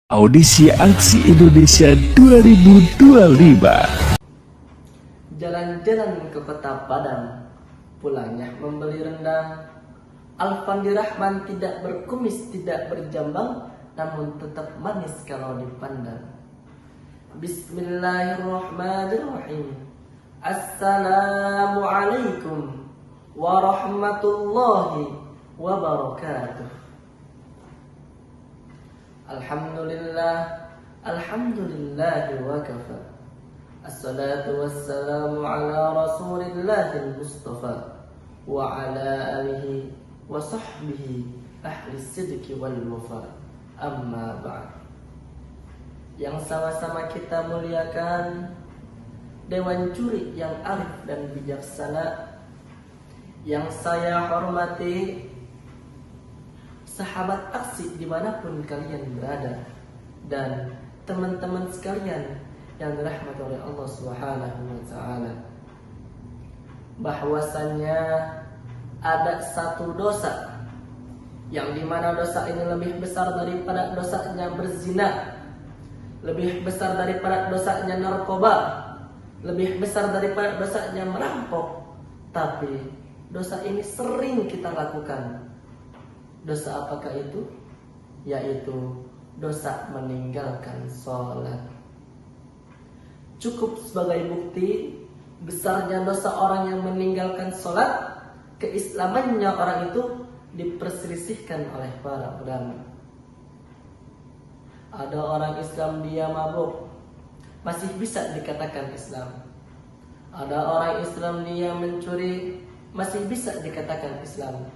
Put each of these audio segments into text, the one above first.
Audisi Aksi Indonesia 2025. Jalan-jalan ke kota Padang, pulangnya membeli rendang. Alfandi Rahman tidak berkumis, tidak berjambang, namun tetap manis kalau dipandang. Bismillahirrahmanirrahim. Assalamualaikum warahmatullahi wabarakatuh. Alhamdulillahi wa kafa. Assalatu wassalamu ala rasulillahil mustafa wa ala alihi wa sahbihi ahli sidqi wal wafa. Amma ba'd. Yang sama-sama kita muliakan Dewan Juri yang arif dan bijaksana, yang saya hormati sahabat aksi dimanapun kalian berada, dan teman-teman sekalian yang dirahmati oleh Allah Subhanahu wa Ta'ala, bahwasannya ada satu dosa yang dimana dosa ini lebih besar daripada dosanya berzina, lebih besar daripada dosanya narkoba, lebih besar daripada dosanya merampok, tapi dosa ini sering kita lakukan. Dosa apakah itu? Yaitu dosa meninggalkan sholat. Cukup sebagai bukti besarnya dosa orang yang meninggalkan sholat, keislamannya orang itu diperselisihkan oleh para ulama. Ada orang Islam dia mabuk, masih bisa dikatakan Islam. Ada orang Islam dia mencuri, masih bisa dikatakan Islam.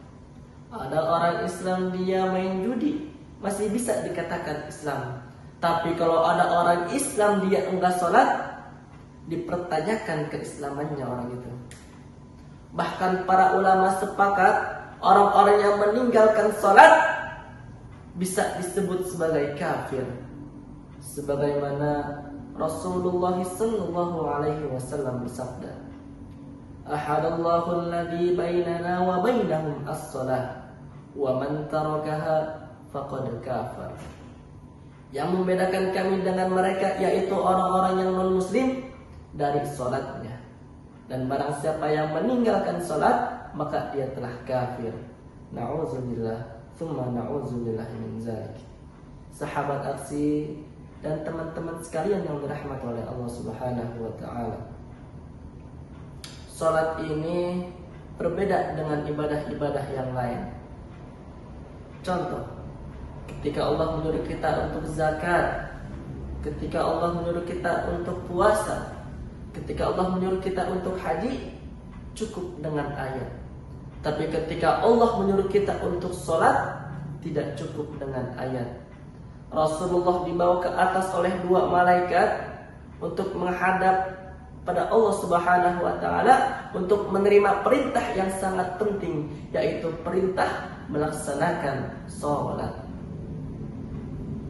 Ada orang Islam dia main judi, masih bisa dikatakan Islam. Tapi kalau ada orang Islam dia enggak sholat, dipertanyakan keislamannya orang itu. Bahkan para ulama sepakat, orang-orang yang meninggalkan sholat bisa disebut sebagai kafir, sebagaimana Rasulullah sallallahu alaihi wasallam bersabda, ahadallahu alladhi bainana wa bainahum as-salah wa man tarakaha faqad kafar. Yang membedakan kami dengan mereka yaitu orang-orang yang non-muslim dari salatnya, dan barang siapa yang meninggalkan salat maka dia telah kafir. Na'udzubillah tsumma na'udzubillah min zalik. Sahabat aksi dan teman-teman sekalian yang dirahmati oleh Allah Subhanahu wa Ta'ala, salat ini berbeda dengan ibadah-ibadah yang lain. Contoh, ketika Allah menyuruh kita untuk zakat, ketika Allah menyuruh kita untuk puasa, ketika Allah menyuruh kita untuk haji, cukup dengan ayat. Tapi ketika Allah menyuruh kita untuk sholat, tidak cukup dengan ayat. Rasulullah dibawa ke atas oleh dua malaikat untuk menghadap pada Allah Subhanahu wa Ta'ala, untuk menerima perintah yang sangat penting, yaitu perintah melaksanakan sholat.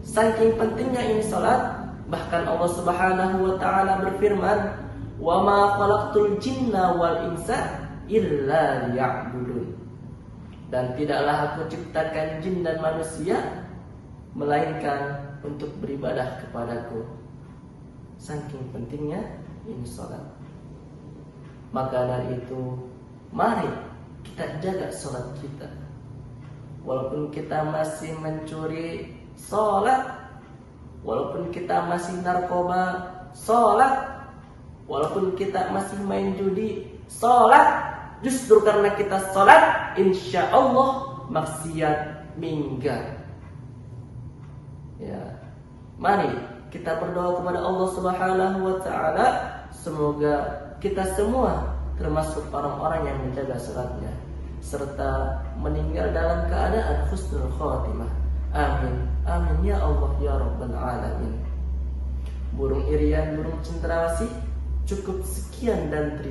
Saking pentingnya ini sholat, bahkan Allah Subhanahu wa Ta'ala berfirman, wa ma khalaqtul jinna wal insa illa liya'budun. Dan tidaklah aku ciptakan jin dan manusia melainkan untuk beribadah kepadaku. Saking pentingnya ini sholat. Maka dari itu, mari kita jaga sholat kita. Walaupun kita masih mencuri, sholat. Walaupun kita masih narkoba, sholat. Walaupun kita masih main judi, sholat. Justru karena kita sholat, insya Allah maksiat minggat. Ya, mari kita berdoa kepada Allah Subhanahu wa Ta'ala, semoga kita semua termasuk orang-orang yang menjaga sholatnya serta meninggal dalam keadaan husnul khotimah. Amin, amin ya Allah ya Rabbal Alamin. Burung irian, burung cendrawasih, cukup sekian dan terima